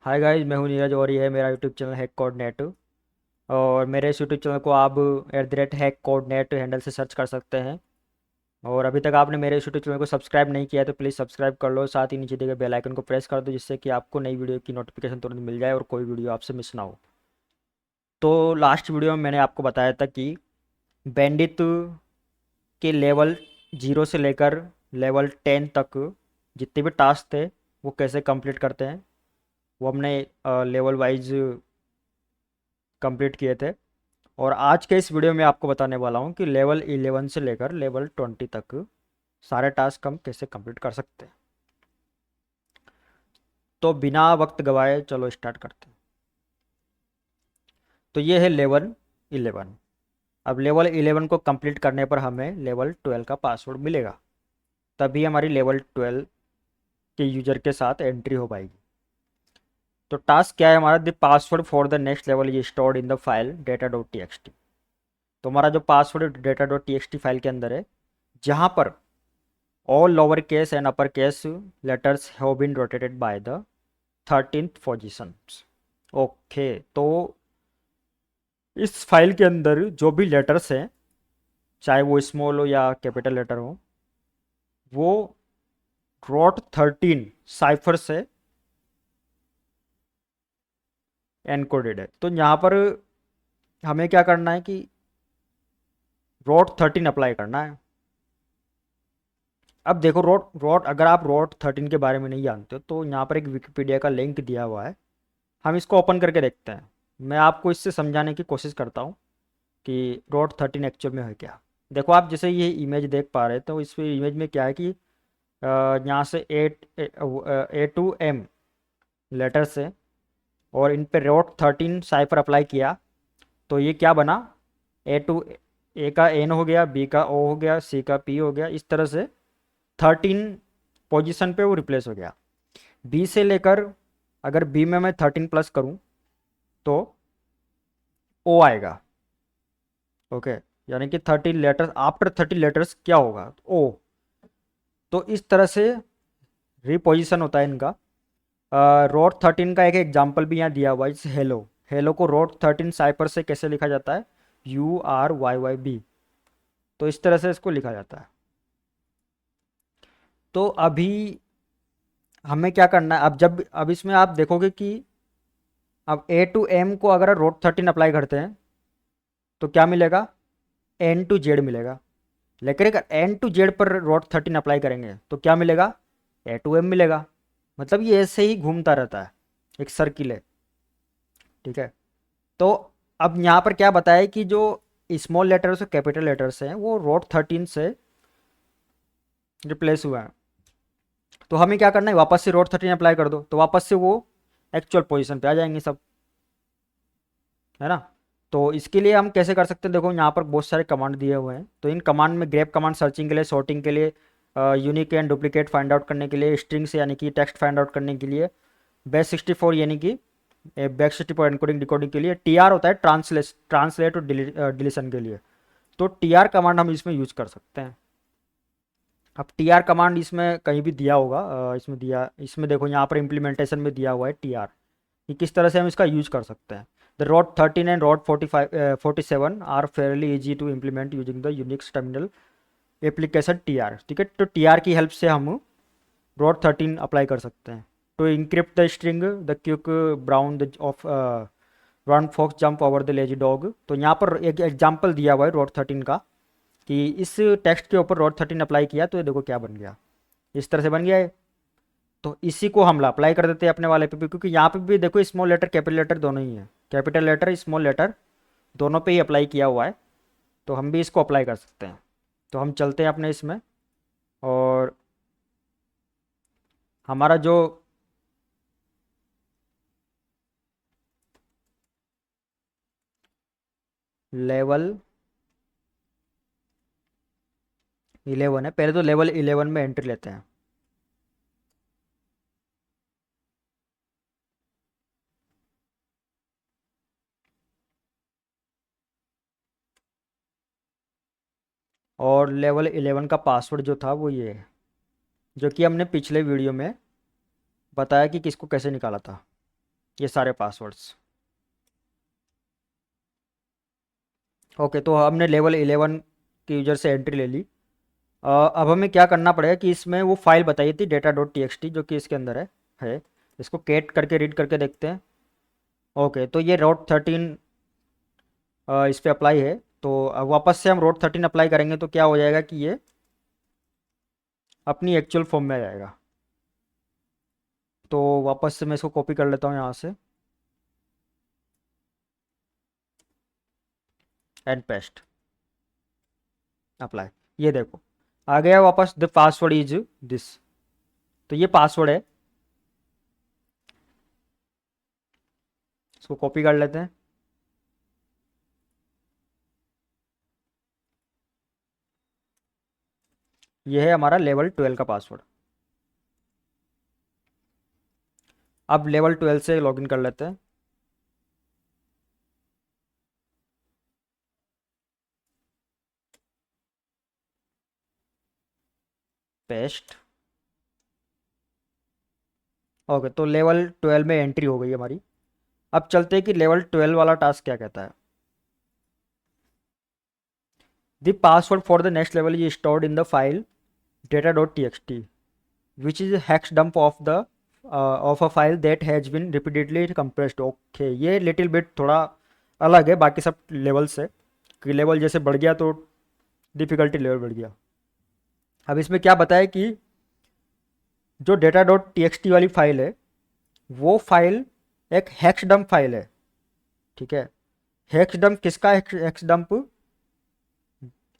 Hi guys, मैं हूं नीरज और ये है मेरा यूट्यूब चैनल हैक कोडनेट। और मेरे इस यूट्यूब चैनल को आप @हैक कोडनेट हैंडल से सर्च कर सकते हैं। और अभी तक आपने मेरे इस यूट्यूब चैनल को सब्सक्राइब नहीं किया है तो प्लीज़ सब्सक्राइब कर लो, साथ ही नीचे दिए गए बेल आइकन को प्रेस कर दो जिससे कि आपको नई वीडियो की नोटिफिकेशन तुरंत मिल जाए और कोई वीडियो आपसे मिस ना हो। तो लास्ट वीडियो में मैंने आपको बताया था कि बैंडिट के लेवल 0 से लेकर लेवल 10 तक जितने भी टास्क थे वो कैसे कंप्लीट करते हैं, वो हमने लेवल वाइज कंप्लीट किए थे। और आज के इस वीडियो में आपको बताने वाला हूँ कि लेवल 11 से लेकर लेवल 20 तक सारे टास्क हम कैसे कंप्लीट कर सकते हैं। तो बिना वक्त गवाए चलो स्टार्ट करते हैं। तो ये है लेवल 11। अब लेवल 11 को कंप्लीट करने पर हमें लेवल 12 का पासवर्ड मिलेगा, तभी हमारी लेवल 12 के यूजर के साथ एंट्री हो पाएगी। तो टास्क क्या है हमारा? The password for the next level is stored in the file data dot T X T. तो हमारा जो password data dot T X T file के अंदर है, जहाँ पर all lowercase and uppercase letters have been rotated by the 13th positions। Okay, तो इस फाइल के अंदर जो भी लेटर्स हैं, चाहे वो स्मॉल हो या कैपिटल लेटर हो, वो रोट 13 साइफर से एनकोडेड है। तो यहाँ पर हमें क्या करना है कि रोट 13 अप्लाई करना है। अब देखो, रोट रोट अगर आप रोट 13 के बारे में नहीं जानते हो तो यहाँ पर एक विकिपीडिया का लिंक दिया हुआ है, हम इसको ओपन करके देखते हैं। मैं आपको इससे समझाने की कोशिश करता हूँ कि रोड 13 एक्चुअल में है क्या। देखो, आप जैसे ये इमेज देख पा रहे हैं तो इस इमेज में क्या है कि यहाँ से A to M लेटर्स है और इन पे रोड 13 साइफर अप्लाई किया तो ये क्या बना? ए का एन हो गया, बी का ओ हो गया, सी का पी हो गया। इस तरह से 13 पोजीशन पे वो रिप्लेस हो गया। बी से लेकर, अगर बी में मैं 13 प्लस करूँ तो ओ आएगा। ओके, यानी कि 30 लेटर्स आफ्टर 30 लेटर्स क्या होगा? ओ। तो इस तरह से रिपोजिशन होता है इनका। रोड 13 का एक एग्जाम्पल भी यहाँ दिया हुआ है, जैसे हेलो। हेलो को रोड 13 साइपर से कैसे लिखा जाता है? URYYB। तो इस तरह से इसको लिखा जाता है। तो अभी हमें क्या करना है? अब इसमें आप देखोगे कि अब A to M को अगर रोड 13 अप्लाई करते हैं तो क्या मिलेगा? N to Z मिलेगा। लेकिन अगर N to Z पर रोड 13 अप्लाई करेंगे तो क्या मिलेगा? A to M मिलेगा। मतलब ये ऐसे ही घूमता रहता है, एक सर्किल है। ठीक है। तो अब यहाँ पर क्या बताया कि जो स्मॉल लेटर्स और कैपिटल लेटर्स हैं वो रोड 13 से रिप्लेस हुआ है। तो हमें क्या करना है? वापस से रोड 13 अप्लाई कर दो तो वापस से वो एक्चुअल पोजीशन पे आ जाएंगे सब, है ना। तो इसके लिए हम कैसे कर सकते हैं? देखो, यहाँ पर बहुत सारे कमांड दिए हुए हैं। तो इन कमांड में ग्रेप कमांड सर्चिंग के लिए, सॉर्टिंग के लिए, unique and duplicate find out करने के लिए, स्ट्रिंग्स यानी कि टेक्स्ट फाइंड आउट करने के लिए, बेस 64 यानी कि बैक 64 एनकोडिंग डिकोडिंग के लिए, टीआर होता है ट्रांसलेट और डिलीशन के लिए। तो टीआर कमांड हम इसमें यूज कर सकते हैं। अब टीआर कमांड इसमें कहीं भी दिया होगा, इसमें देखो, यहाँ पर इम्प्लीमेंटेशन में दिया हुआ है टीआर, कि किस तरह से हम इसका यूज कर सकते हैं। The rot 13 and rot 47 are fairly easy to implement using the Unix terminal application TR. ठीक है, तो टीआर की हेल्प से हम रोड 13 अप्लाई कर सकते हैं। To encrypt the string the quick brown the off run fox jump over the lazy dog. तो यहाँ पर एक एग्जाम्पल दिया हुआ है रोड 13 का, कि इस टेक्स्ट के ऊपर रोड 13 अप्लाई किया तो ये देखो क्या बन गया, इस तरह से बन गया है। तो इसी को हम अप्लाई कर देते हैं अपने वाले पे भी, क्योंकि यहाँ पे भी देखो स्मॉल लेटर कैपिटल लेटर दोनों ही है, कैपिटल लेटर स्मॉल लेटर दोनों पे ही अप्लाई किया हुआ है। तो हम भी इसको अप्लाई कर सकते हैं। तो हम चलते हैं अपने इसमें, और हमारा जो लेवल 11 है, पहले तो लेवल 11 में एंट्री लेते हैं। और लेवल 11 का पासवर्ड जो था वो ये है, जो कि हमने पिछले वीडियो में बताया कि किसको कैसे निकाला था। ये सारे पासवर्ड्स। ओके, तो हमने लेवल 11 के यूजर से एंट्री ले ली। अब हमें क्या करना पड़ेगा कि इसमें वो फाइल बताई थी data dot T X T, जो कि इसके अंदर है। इसको कैट करके रीड करके देखते हैं। ओके, तो ये रोड 13 इस पे अप्लाई है। तो अब वापस से हम रोड 13 अप्लाई करेंगे तो क्या हो जाएगा कि ये अपनी एक्चुअल फॉर्म में आ जाएगा। तो वापस से मैं इसको कॉपी कर लेता हूँ यहाँ से एंड पेस्ट, अप्लाई। ये देखो आ गया वापस, द पासवर्ड इज दिस। तो ये पासवर्ड है, इसको कॉपी कर लेते हैं। ये है हमारा लेवल 12 का पासवर्ड। अब लेवल 12 से लॉगिन कर लेते हैं। पेस्ट। ओके, तो लेवल 12 में एंट्री हो गई हमारी। अब चलते हैं कि लेवल 12 वाला टास्क क्या कहता है। The password for the next level is stored in the file data dot T X T which is hex dump of a file that has been repeatedly compressed. Okay, ये little bit थोड़ा अलग है बाकी sub level से, कि level जैसे बढ़ गया तो डिफ़िकल्टी लेवल बढ़ गया। अब इसमें क्या बताया कि जो data dot T X T वाली फाइल है वो फाइल एक हैक्स डंप फाइल है। ठीक है, हैक्स डंप किसका hacks dump?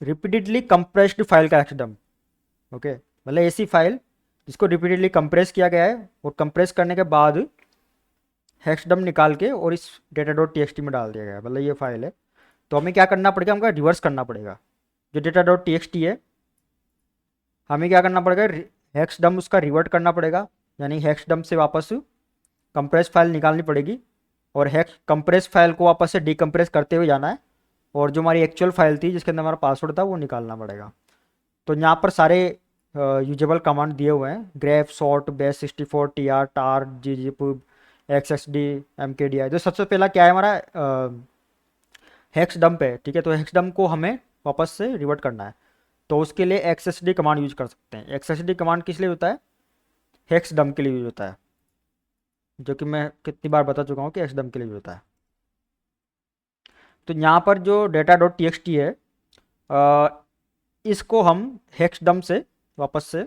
Repeatedly compressed file का हैक्स डंप। ओके, मतलब ऐसी फाइल जिसको रिपीटेडली कंप्रेस किया गया है और कंप्रेस करने के बाद हैक्स डंप निकाल के और इस data dot T X T में डाल दिया गया है, मतलब ये फाइल है। तो हमें क्या करना पड़ेगा, हमको रिवर्स करना पड़ेगा। जो data dot T X T है हमें क्या करना पड़ेगा, हैक्स डंप उसका रिवर्ट करना पड़ेगा, यानी हैक्स डंप से वापस कंप्रेस फाइल निकालनी पड़ेगी और हैक्स कंप्रेस फाइल को वापस से डीकंप्रेस करते हुए जाना है और जो हमारी एक्चुअल फाइल थी जिसके अंदर हमारा पासवर्ड था वो निकालना पड़ेगा। तो यहाँ पर सारे यूजेबल कमांड दिए हुए हैं, grep, sort, base 64, tr, tar, gzip, xxd, mkdir. तो सबसे पहला क्या है हमारा, हेक्स डंप है। ठीक है, तो हेक्स डंप को हमें वापस से रिवर्ट करना है। तो उसके लिए x S D command use कर सकते हैं। एक्स एस डी कमांड किस लिए होता है? हेक्स डंप के लिए यूज होता है, जो कि मैं कितनी बार बता चुका हूँ कि एक्स डंप के लिए यूज होता है। तो यहाँ पर जो data dot T X T है इसको हम हेक्स डंप से वापस से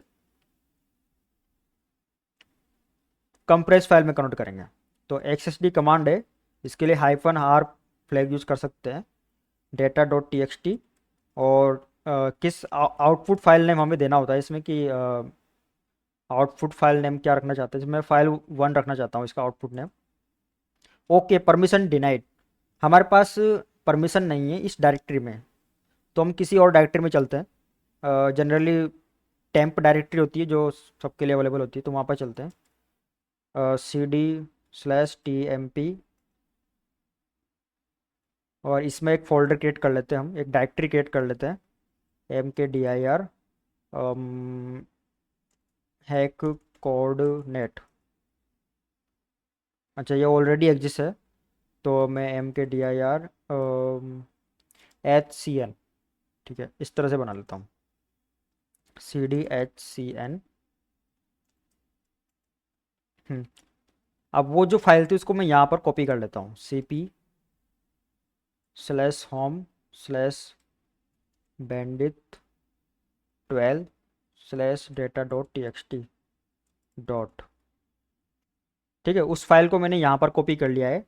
कंप्रेस फाइल में कन्वर्ट करेंगे। तो एक्स एस डी कमांड है, इसके लिए -r फ्लैग यूज कर सकते हैं, data dot T X T. और किस आउटपुट फाइल नेम हमें देना होता है इसमें कि आउटपुट फाइल नेम क्या रखना चाहते हैं, मैं फाइल 1 रखना चाहता हूँ इसका output name. Okay, permission denied, हमारे पास परमिशन नहीं है इस डायरेक्टरी में, तो हम किसी और डायरेक्टरी में चलते हैं। जनरली टेम्प डायरेक्टरी होती है जो सबके लिए अवेलेबल होती है, तो वहाँ पर चलते हैं। cd/tmp और इसमें एक फ़ोल्डर क्रिएट कर लेते हैं, हम एक डायरेक्टरी क्रिएट कर लेते हैं, mkdir हैक कोडनेट। अच्छा, ये ऑलरेडी एग्जिस्ट है, तो मैं mkdir HCN, ठीक है, इस तरह से बना लेता हूँ, cdhcn। अब वो जो फाइल थी उसको मैं यहाँ पर कॉपी कर लेता हूँ, cp/home/bandit12/data.txt डॉट। ठीक है, उस फाइल को मैंने यहाँ पर कॉपी कर लिया है।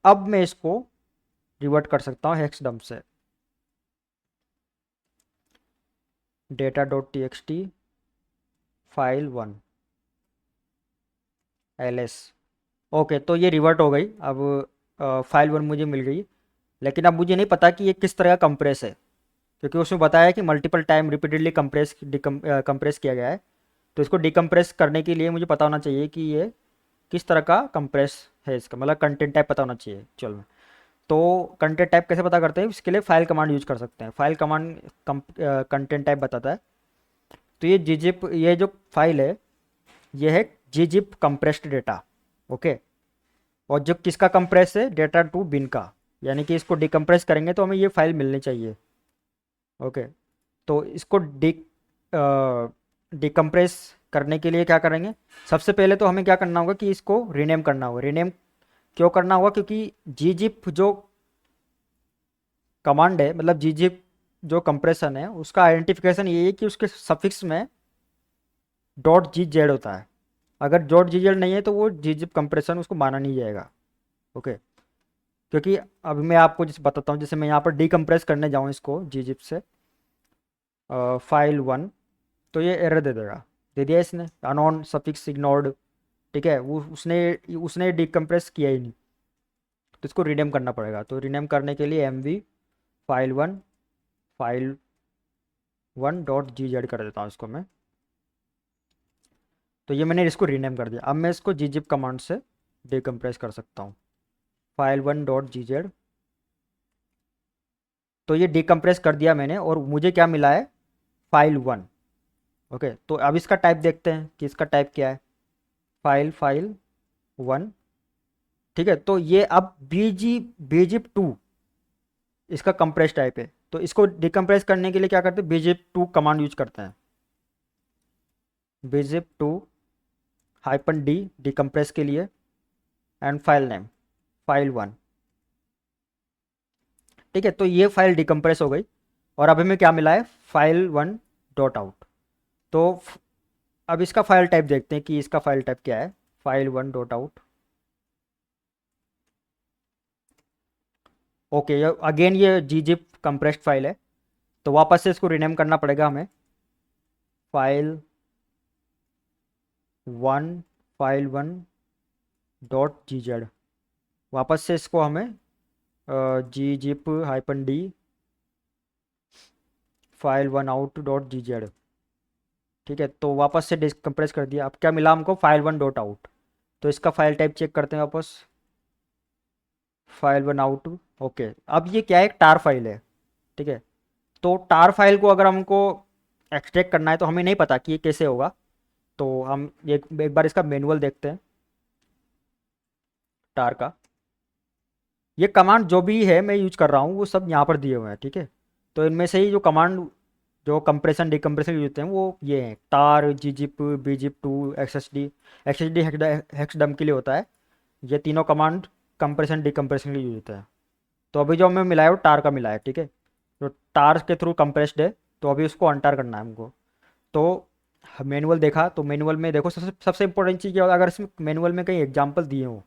अब मैं इसको रिवर्ट कर सकता हूँ हेक्स डंप से, data.txt फाइल 1 ls। ओके, तो ये रिवर्ट हो गई। अब फाइल 1 मुझे मिल गई, लेकिन अब मुझे नहीं पता कि ये किस तरह का कंप्रेस है, क्योंकि उसमें बताया कि मल्टीपल टाइम रिपीटेडली कंप्रेस किया गया है। तो इसको डिकम्प्रेस करने के लिए मुझे पता होना चाहिए कि ये किस तरह का कंप्रेस है, इसका मतलब कंटेंट टाइप पता होना चाहिए। चलो, तो कंटेंट टाइप कैसे पता करते हैं, इसके लिए फाइल कमांड यूज कर सकते हैं। फाइल कमांड कंटेंट टाइप बताता है। तो ये gzip, ये जो फाइल है ये है gzip कंप्रेस्ड डेटा। ओके, और जब किसका कंप्रेस है, डेटा टू बिन का, यानी कि इसको डिकम्प्रेस करेंगे तो हमें ये फाइल मिलनी चाहिए। ओके, तो इसको डिकम्प्रेस करने के लिए क्या करेंगे, सबसे पहले तो हमें क्या करना होगा कि इसको रीनेम करना होगा। रीनेम क्यों करना होगा, क्योंकि gzip जो कमांड है, मतलब gzip जो कंप्रेशन है, उसका आइडेंटिफिकेशन ये है कि उसके सफिक्स में डॉट जी जेड होता है। अगर डॉट जी जेड नहीं है तो वो gzip कंप्रेशन उसको माना नहीं जाएगा। ओके, क्योंकि अभी मैं आपको जैसे बताता हूँ, जैसे मैं यहाँ पर डिकम्प्रेस करने जाऊँ इसको gzip से फाइल वन, तो ये एरर दे देगा। दे दिया इसने, अनोन सफिक्स इग्नोर्ड। ठीक है, वो उसने उसने डिकम्प्रेस किया ही नहीं, तो इसको रीनेम करना पड़ेगा। तो रीनेम करने के लिए M V file one dot G Z कर देता हूँ इसको मैं। तो ये मैंने इसको रीनेम कर दिया। अब मैं इसको जी जिप कमांड से डिकम्प्रेस कर सकता हूँ, file one dot G Z. तो ये डिकम्प्रेस कर दिया मैंने, और मुझे क्या मिला है, फाइल वन। ओके, तो अब इसका टाइप देखते हैं कि इसका टाइप क्या है, फाइल वन। ठीक है, तो ये अब बीजिप टू इसका कंप्रेस टाइप है। तो इसको डिकम्प्रेस करने के लिए क्या करते हैं, बीजिप टू कमांड यूज करते हैं, बीजिप टू हाइपन डी डिकम्प्रेस के लिए, and file name file one. ठीक है, तो ये फाइल डिकम्प्रेस हो गई, और अब हमें क्या मिला है, फाइल वन डॉट आउट। तो अब इसका फाइल टाइप देखते हैं कि इसका फाइल टाइप क्या है, file one dot out. Okay, ये अगेन ये जी जिप कंप्रेस्ड फाइल है, तो वापस से इसको रिनेम करना पड़ेगा हमें, file one dot G Z. वापस से इसको हमें gzip hyphen D file one out dot G Z. ठीक है, तो वापस से डिस्कम्प्रेस कर दिया। अब क्या मिला हमको, फाइल वन डॉट आउट। तो इसका फाइल टाइप चेक करते हैं वापस, फाइल वन आउट। ओके, अब ये क्या है, एक टार फाइल है। ठीक है, तो टार फाइल को अगर हमको एक्सट्रैक्ट करना है तो हमें नहीं पता कि ये कैसे होगा। तो हम एक बार इसका मैनुअल देखते हैं टार का। ये कमांड जो भी है मैं यूज कर रहा हूँ वो सब यहाँ पर दिए हुए हैं। ठीक है, तो इनमें से ही जो कमांड जो कंप्रेशन डिकम्प्रेशन यूज होते हैं वो ये हैं, टार, जीजिप, बीजिप टू, एक्सएसडी हेक्सडम के लिए होता है। ये तीनों कमांड कंप्रेशन डिकम्प्रेशन के लिए यूज होता है। तो अभी जो हमें मिला है वो टार का मिला है। ठीक है, तो टार के थ्रू कंप्रेस्ड है, तो अभी उसको अनटार करना है हमको। तो मैनुअल देखा, तो मैनुअल में देखो, सबसे सबसे इंपॉर्टेंट चीज़ क्या होता है, अगर इसमें मैनुअल में कहीं एग्जाम्पल दिए हो,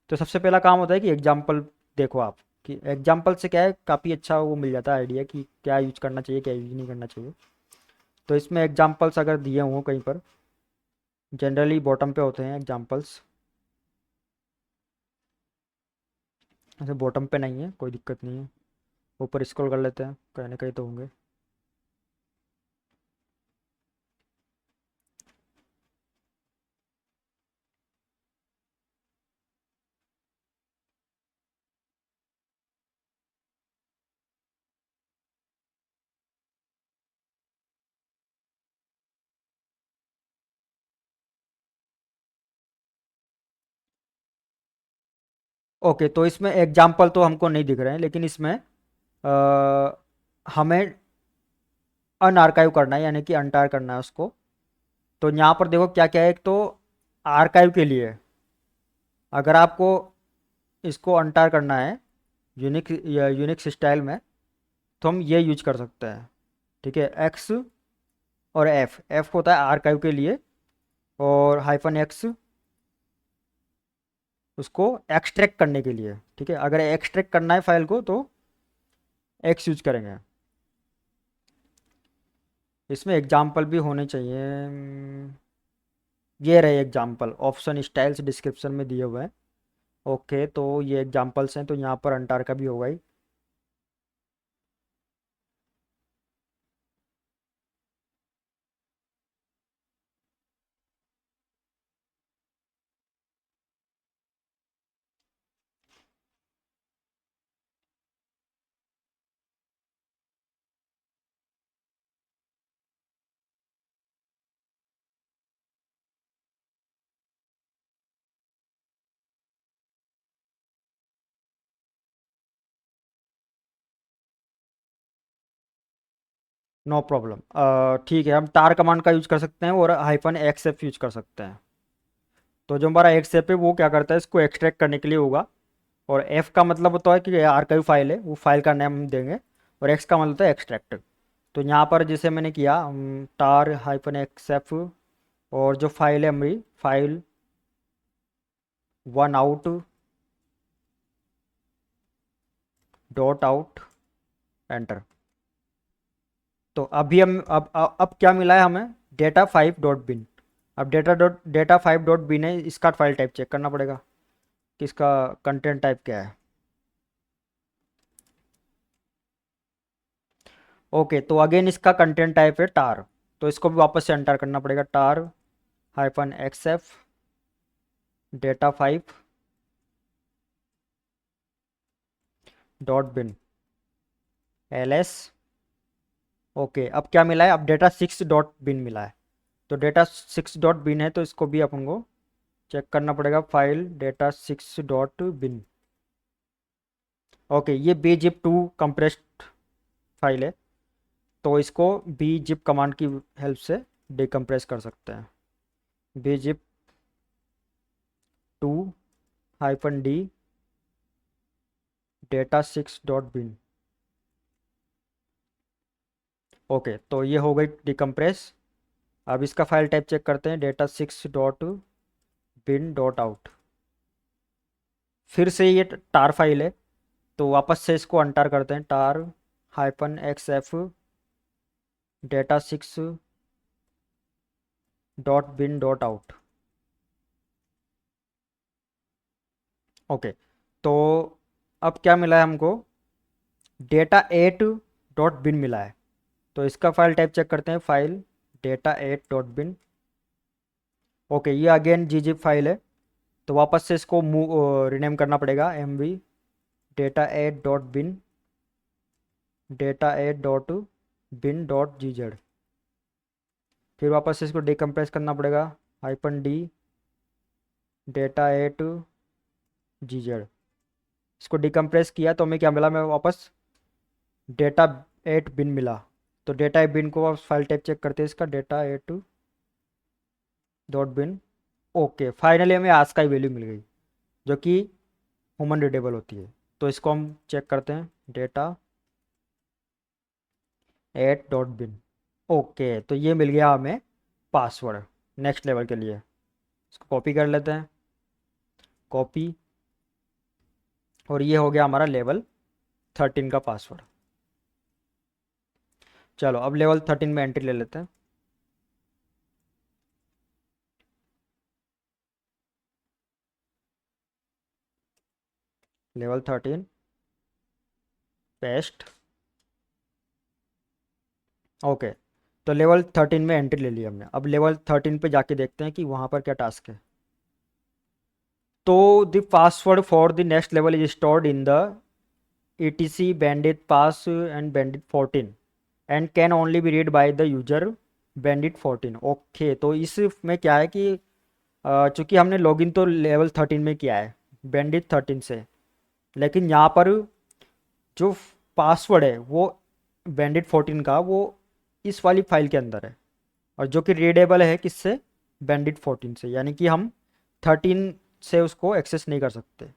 तो सबसे पहला काम होता है कि एग्जाम्पल देखो आप, कि एग्जाम्पल से क्या है, काफ़ी अच्छा वो मिल जाता है आइडिया कि क्या यूज करना चाहिए, क्या यूज नहीं करना चाहिए। तो इसमें एग्जाम्पल्स अगर दिए हों कहीं पर, जनरली बॉटम पे होते हैं एग्जाम्पल्स। ऐसे बॉटम पे नहीं है, कोई दिक्कत नहीं है, ऊपर स्क्रॉल कर लेते हैं, कहीं ना कहीं तो होंगे। ओके, तो इसमें एग्जाम्पल तो हमको नहीं दिख रहे हैं, लेकिन इसमें हमें अनआर्काइव करना है, यानी कि अनटार करना है उसको। तो यहाँ पर देखो क्या क्या है, एक तो आर्काइव के लिए अगर आपको इसको अनटार करना है यूनिक या यूनिक्स स्टाइल में, तो हम ये यूज कर सकते हैं। ठीक है, एक्स और एफ, एफ होता है आर्काइव के लिए, और हाइफन एक्स उसको एक्सट्रैक्ट करने के लिए। ठीक है, अगर एक्सट्रैक्ट करना है फाइल को तो एक्स यूज करेंगे। इसमें एग्जाम्पल भी होने चाहिए। ये रहे एग्जाम्पल, ऑप्शन स्टाइल्स डिस्क्रिप्शन में दिए हुए हैं। ओके, तो ये एग्जाम्पल्स हैं, तो यहाँ पर अंटार का भी होगा ही। No problem. ठीक है, हम टार कमांड का यूज कर सकते हैं और हाइफन एक्सएफ यूज कर सकते हैं। तो जो हमारा एक्सएफ है वो क्या करता है, इसको एक्सट्रैक्ट करने के लिए होगा। और एफ का मतलब होता है कि आर्काइव फाइल है, वो फाइल का नाम हम देंगे। और एक्स का मतलब होता है एक्सट्रैक्ट। तो यहाँ पर जैसे मैंने किया टार हाइफन एक्सएफ, और जो फाइल है हमारी file one out dot out, enter. तो अभी हम अब क्या मिला है हमें, डेटा फाइव डॉट बिन। अब डेटा फाइव डॉट बिन है, इसका फाइल टाइप चेक करना पड़ेगा कि इसका कंटेंट टाइप क्या है। ओके, तो अगेन इसका कंटेंट टाइप है टार। तो इसको भी वापस से एंटर करना पड़ेगा, tar hyphen XF data five dot bin LS. Okay, अब क्या मिला है, अब डेटा सिक्स डॉट बिन मिला है। तो डेटा सिक्स डॉट बिन है, तो इसको भी अपन को चेक करना पड़ेगा, file data six dot bin. Okay, ये bzip टू कंप्रेस्ड फाइल है। तो इसको bzip कमांड की हेल्प से डिकम्प्रेस कर सकते हैं, bzip two hyphen D data six dot bin. Okay, तो ये हो गई डिकम्प्रेस। अब इसका फाइल टाइप चेक करते हैं, data six dot bin dot out. फिर से ये टार फाइल है, तो वापस से इसको अनटार करते हैं, tar hyphen X F data six dot bin dot out. Okay, तो अब क्या मिला है हमको, डेटा एट डॉट बिन मिला है। तो इसका फाइल टाइप चेक करते हैं, file data eight dot bin. Okay, ये अगेन जीजिप फाइल है। तो वापस से इसको रिनेम करना पड़ेगा, M V data eight dot bin data eight dot bin dot G Z. फिर वापस से इसको डिकम्प्रेस करना पड़ेगा, hyphen D data eight G Z. इसको डिकम्प्रेस किया तो हमें क्या मिला, मैं वापस डेटा एट बिन मिला। तो डेटा एट बिन को वापस फाइल टाइप चेक करते हैं, इसका data eight dot bin. Okay, finally हमें आज का ही वैल्यू मिल गई, जो कि ह्यूमन रीडेबल होती है। तो इसको हम चेक करते हैं, data eight dot bin. Okay, तो ये मिल गया हमें पासवर्ड नेक्स्ट लेवल के लिए। इसको कॉपी कर लेते हैं, कॉपी। और ये हो गया हमारा लेवल 13 का पासवर्ड। चलो अब लेवल 13 में एंट्री ले लेते हैं। Level 13 paste. ओके, तो लेवल 13 में एंट्री ले लिया हमने। अब लेवल 13 पे जाके देखते हैं कि वहाँ पर क्या टास्क है। तो the password for the next level is stored in the etc bandit pass and bandit 14 and can only be read by the user bandit 14। Okay, तो इसमें क्या है कि चूंकि हमने लॉगिन तो लेवल 13 में किया है bandit 13 से, लेकिन यहाँ पर जो पासवर्ड है वो बैंडिट 14 का, वो इस वाली फाइल के अंदर है। और जो कि रीडेबल है किससे, बैंडिट 14 से, यानी कि हम 13 से उसको एक्सेस नहीं कर सकते।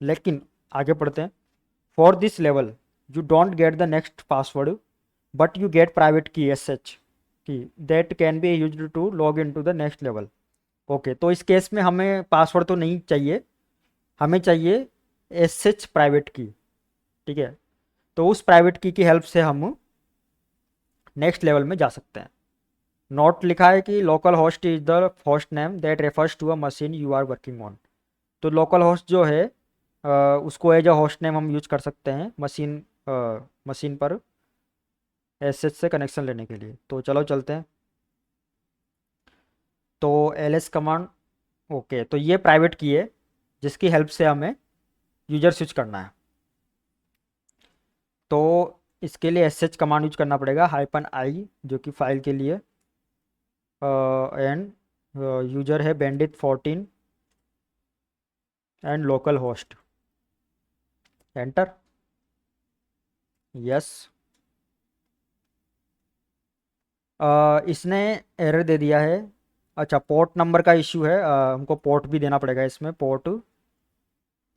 लेकिन आगे पढ़ते हैं, for this level you don't get the next password but you get private key S H key that can be use to log in to the next level. Okay, तो इस केस में हमें पासवर्ड तो नहीं चाहिए, हमें चाहिए S H private की। ठीक है, तो उस प्राइवेट की हेल्प से हम नेक्स्ट लेवल में जा सकते हैं। नोट लिखा है कि local host is the host name that refers to a machine you are working on. तो लोकल होस्ट जो है उसको एज अ होस्ट नेम हम यूज कर सकते हैं मशीन पर एसएच से कनेक्शन लेने के लिए। तो चलो चलते हैं। तो एलएस कमांड। ओके, तो ये प्राइवेट की है जिसकी हेल्प से हमें यूजर स्विच करना है। तो इसके लिए एसएच कमांड यूज करना पड़ेगा, हाइपन आई जो कि फाइल के लिए, एंड यूजर है bandit 14 and local host, enter. Yes. इसने एरर दे दिया है। अच्छा, पोर्ट नंबर का इश्यू है, हमको पोर्ट भी देना पड़ेगा इसमें, पोर्ट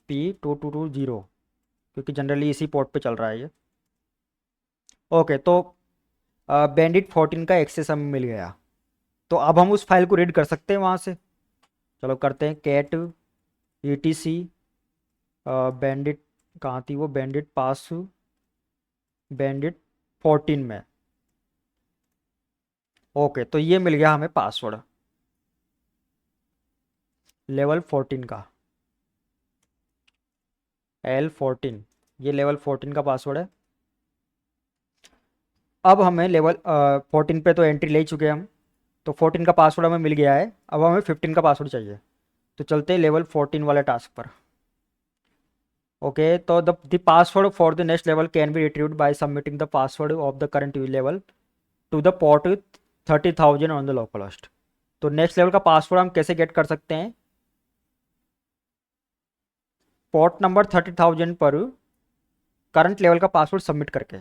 P2220, क्योंकि जनरली इसी पोर्ट पे चल रहा है ये। ओके, तो बैंडिट 14 का एक्सेस हमें मिल गया। तो अब हम उस फाइल को रीड कर सकते हैं वहाँ से। चलो करते हैं कैट ETC बैंडिट, कहाँ थी वो बैंडिट पास, बैंडिट 14 में। ओके, तो ये मिल गया हमें पासवर्ड लेवल 14 का, L14, ये लेवल 14 का पासवर्ड है। अब हमें लेवल 14 पे तो एंट्री ले चुके हैं हम, तो 14 का पासवर्ड हमें मिल गया है। अब हमें 15 का पासवर्ड चाहिए, तो चलते हैं लेवल 14 वाले टास्क पर। ओके, तो the password for the next level can be retrieved by submitting the password of the current level to the port 30,000 on the local host. तो नेक्स्ट लेवल का पासवर्ड हम कैसे गेट कर सकते हैं? पोर्ट नंबर 30,000 पर करंट लेवल का पासवर्ड सबमिट करके।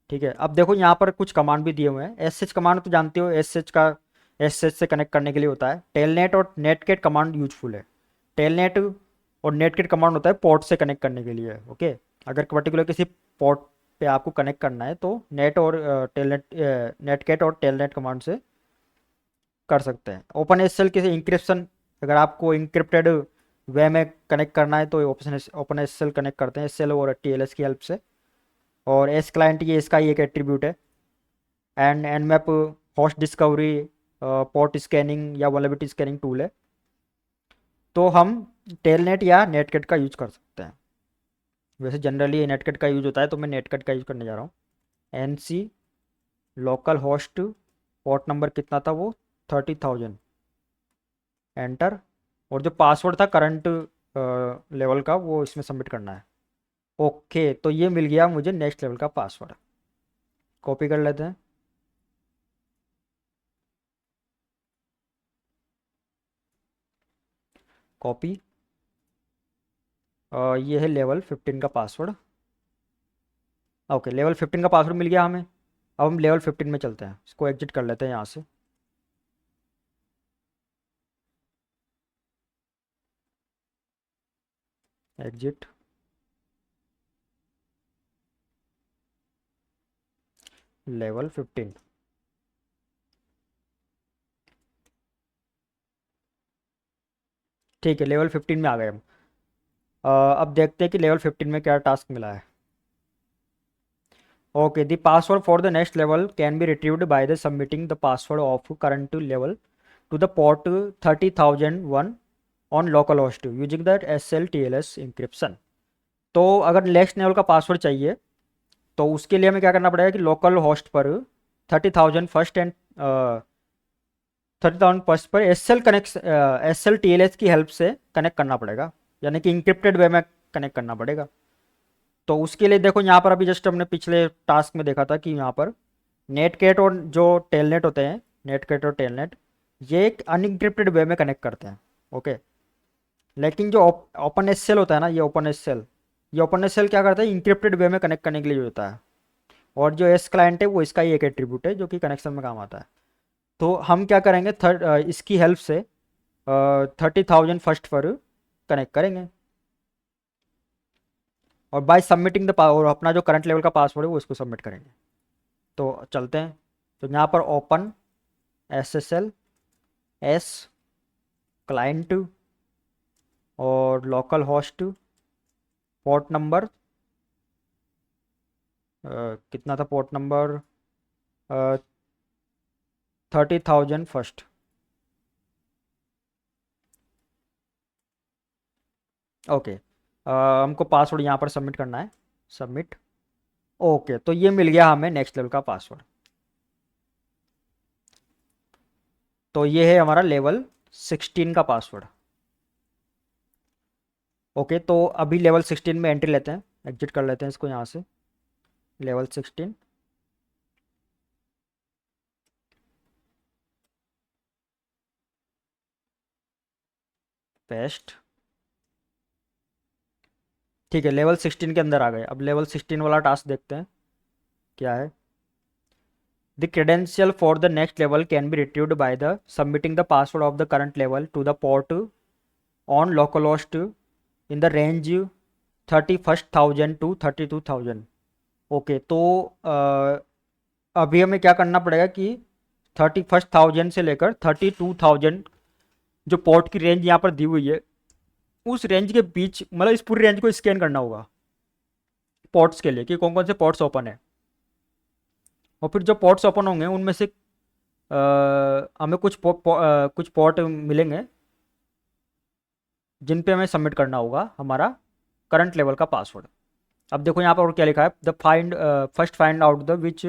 ठीक है, अब देखो यहाँ पर कुछ कमांड भी दिए हुए हैं। SH कमांड तो जानते हो, SH का SH से कनेक्ट करने के लिए होता है। टेलनेट और नेटकेट कमांड यूजफुल है। टेलनेट और नेटकेट कमांड होता है पोर्ट से कनेक्ट करने के लिए। ओके, अगर पर्टिकुलर किसी पोर्ट पे आपको कनेक्ट करना है तो नेट और टेलनेट, नेटकेट और टेलनेट कमांड से कर सकते हैं। ओपन SSL किसी इंक्रिप्शन, अगर आपको इंक्रिप्टेड वे में कनेक्ट करना है तो ओपन SSL कनेक्ट करते हैं SSL और TLS की हेल्प से। और एस क्लाइंट, ये इसका ही एक एट्रीब्यूट है। And Nmap host discovery, port scanning या वल्नरेबिलिटी स्कैनिंग टूल है। तो हम टेलनेट या नेटकेट का यूज कर सकते हैं। वैसे जनरली नेटकेट का यूज होता है, तो मैं नेटकेट का यूज करने जा रहा हूँ। NC local host, port number कितना था वो 30,000, एंटर। और जो पासवर्ड था करंट लेवल का वो इसमें सबमिट करना है। ओके, तो ये मिल गया मुझे नेक्स्ट लेवल का पासवर्ड। कॉपी कर लेते हैं। कॉपी, ये है लेवल 15 का पासवर्ड। ओके, लेवल 15 का पासवर्ड मिल गया हमें। अब हम लेवल 15 में चलते हैं, इसको एग्जिट कर लेते हैं यहाँ से। Exit, level 15। ठीक है, लेवल 15 में आ गए हम। अब देखते हैं कि लेवल 15 में क्या टास्क मिला है। Okay, the password for the next level can be retrieved by the submitting the password of current level to the port 30,001 on local host using the SLTLS encryption. तो अगर नेक्स्ट लेवल का password चाहिए तो उसके लिए हमें क्या करना पड़ेगा कि लोकल होस्ट पर 30,000 फर्स्ट एंड 30,000 फर्स्ट पर SLTLS की हेल्प से कनेक्ट करना पड़ेगा, यानी कि इंक्रिप्टेड वे में कनेक्ट करना पड़ेगा। तो उसके लिए देखो यहाँ पर अभी जस्ट हमने पिछले टास्क में देखा था कि यहाँ पर नेटकेट और जो टेलनेट होते हैं, नेटकेट और टेलनेट, ये एक अनइंक्रिप्टेड वे में कनेक्ट करते हैं। ओके, लेकिन जो ओपन SSL होता है ना, ये ओपन SSL क्या करता है, इंक्रिप्टेड वे में कनेक्ट करने के लिए होता है। और जो एस क्लाइंट है वो इसका ही एक एट्रीब्यूट है जो कि कनेक्शन में काम आता है। तो हम क्या करेंगे, इसकी हेल्प से 30,000 फर्स्ट पर कनेक्ट करेंगे, और बाय सबमिटिंग द और अपना जो करंट लेवल का पासवर्ड है वो इसको सबमिट करेंगे। तो चलते हैं। तो यहाँ पर ओपन SSL एस क्लाइंट और लोकल होस्ट, पोर्ट नंबर कितना था, पोर्ट नंबर 30,000 फर्स्ट। ओके, हमको पासवर्ड यहाँ पर सबमिट करना है, सबमिट। ओके, तो ये मिल गया हमें नेक्स्ट लेवल का पासवर्ड। तो ये है हमारा लेवल 16 का पासवर्ड। ओके, तो अभी लेवल 16 में एंट्री लेते हैं, एग्जिट कर लेते हैं इसको यहाँ से। Level 16, paste. ठीक है, लेवल 16 के अंदर आ गए। अब लेवल 16 वाला टास्क देखते हैं क्या है। The credential for the next level can be retrieved by the submitting the password of the current level to the port on localhost in the range 31,000 to 32,000। Okay, तो अभी हमें क्या करना पड़ेगा कि 31,000 से लेकर 32,000 जो पोर्ट की रेंज यहाँ पर दी हुई है, उस रेंज के बीच मतलब इस पूरी रेंज को स्कैन करना होगा पोर्ट्स के लिए कि कौन कौन से पोर्ट्स ओपन है। और फिर जो पोर्ट्स ओपन होंगे उनमें से हमें कुछ पोर्ट मिलेंगे जिन पे हमें सबमिट करना होगा हमारा करंट लेवल का पासवर्ड। अब देखो यहाँ पर और क्या लिखा है, the first find out the which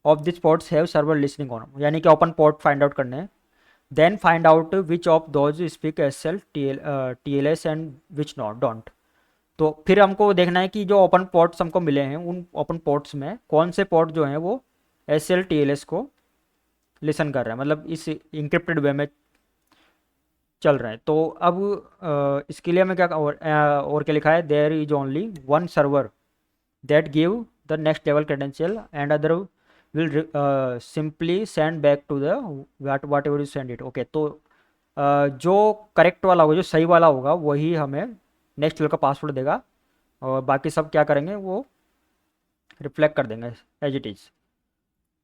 of this ports have server listening on, यानी कि ओपन पोर्ट फाइंड आउट करने हैं। Then find out which of those speak SL TLS and which not don't. तो फिर हमको देखना है कि जो ओपन पोर्ट्स हमको मिले हैं उन ओपन पोर्ट्स में कौन से पोर्ट जो हैं वो एसएल टीएलएस को लिसन कर रहे हैं, मतलब इस इंक्रिप्टेड वे में चल रहे हैं। तो अब इसके लिए हमें क्या और क्या लिखा है, there is only one server that give the next level credential and other will simply send back to the whatever you send it. Okay, तो जो करेक्ट वाला होगा, जो सही वाला होगा, वही हमें नेक्स्ट लेवल का पासवर्ड देगा और बाकी सब क्या करेंगे वो रिफ्लेक्ट कर देंगे एज इट इज़।